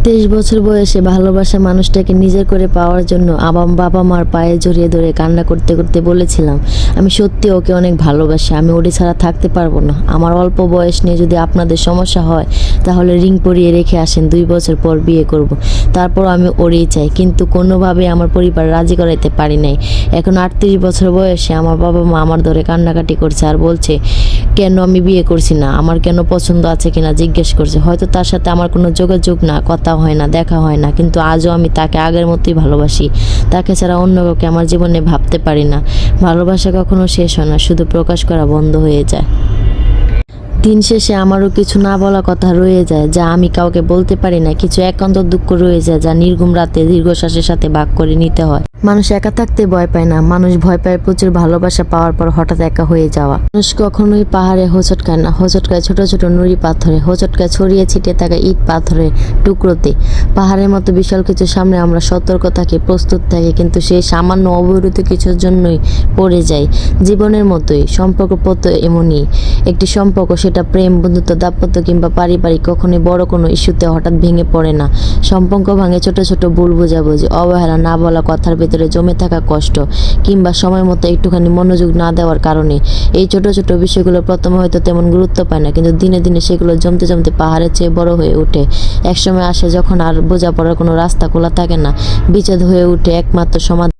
23 বছর বয়সে ভালোবাসা মানুষটাকে নিজের করে পাওয়ার জন্য আমার বাবা মার পায়ে জড়িয়ে ধরে কান্না করতে করতে বলেছিলাম, আমি সত্যি ওকে অনেক ভালোবাসি, আমি ওরে ছাড়া থাকতে পারবো না। আমার অল্প বয়স নিয়ে যদি আপনাদের সমস্যা হয় তাহলে রিং পরিয়ে রেখে আসেন, 2 বছর পর বিয়ে করব। তারপর আমি ওরেই চাই, কিন্তু কোনোভাবে আমার পরিবার রাজি করাইতে পারি নাই। এখন 38 বছর বয়সে আমার বাবা মা আমার ধরে কান্নাকাটি করছে আর বলছে কেন আমি বিয়ে করছি না, আমার কেন পছন্দ আছে কিনা জিজ্ঞেস করছে। হয়তো তার সাথে আমার কোনো যোগাযোগ না, কথা হয় না, দেখা হয় না, কিন্তু আজও আমি তাকে আগের মতোই ভালোবাসি। তাকে ছাড়া অন্য কাউকে আমার জীবনে ভাবতে পারি না। ভালোবাসা কখনো শেষ হয় না, শুধু প্রকাশ করা বন্ধ হয়ে যায়। দিন শেষে আমারও কিছু না বলা কথা রয়ে যায়, যা আমি কাউকে বলতে পারি না। কিছু একান্ত দুঃখ রয়ে যায়, যা নির্ঘুম রাতে দীর্ঘশ্বাসের সাথে ভাগ করে নিতে হয়। মানুষ একা থাকতে ভয় পায় না, মানুষ ভয় পায় প্রচুর ভালোবাসা পাওয়ার পর হঠাৎ একা হয়ে যাওয়া। মানুষ কখনোই পাহাড়ে হোঁচটকায় না, হোঁচটকায় ছোট ছোট নুড়ি পাথরে, হোঁচটকায় ছড়িয়ে ছিটিয়ে থাকা ইট পাথরের টুকরোতে। পাহাড়ের মতো বিশাল কিছু সামনে আমরা সতর্ক থাকি, প্রস্তুত থাকি, কিন্তু সেই সামান্য অবরুদ্ধ কিছুর জন্যই পড়ে যাই। জীবনের মতোই সম্পর্ক পথ এমনই একটি সম্পর্ক, সেটা প্রেম, বন্ধুত্ব, দাম্পত্য কিংবা পারিবারিক, কখনোই বড় কোনো ইস্যুতে হঠাৎ ভেঙে পড়ে না। সম্পর্ক ভাঙে ছোট ছোট ভুল বোঝাবুঝি, অবহেলা, না বলা কথার ভিতরে জমে থাকা কষ্ট, কিংবা সময় মতো একটুখানি মনোযোগ না দেওয়ার কারণে। এই ছোট ছোট বিষয়গুলো প্রথমে হয়তো তেমন গুরুত্ব পায় না, কিন্তু দিনে দিনে সেগুলো জমতে জমতে পাহাড়ের চেয়ে বড় হয়ে ওঠে। একসময় আসে যখন আর বোঝাপড়ার কোনো রাস্তা খোলা থাকে না, বিচ্ছেদ হয়ে ওঠে একমাত্র সমাধান।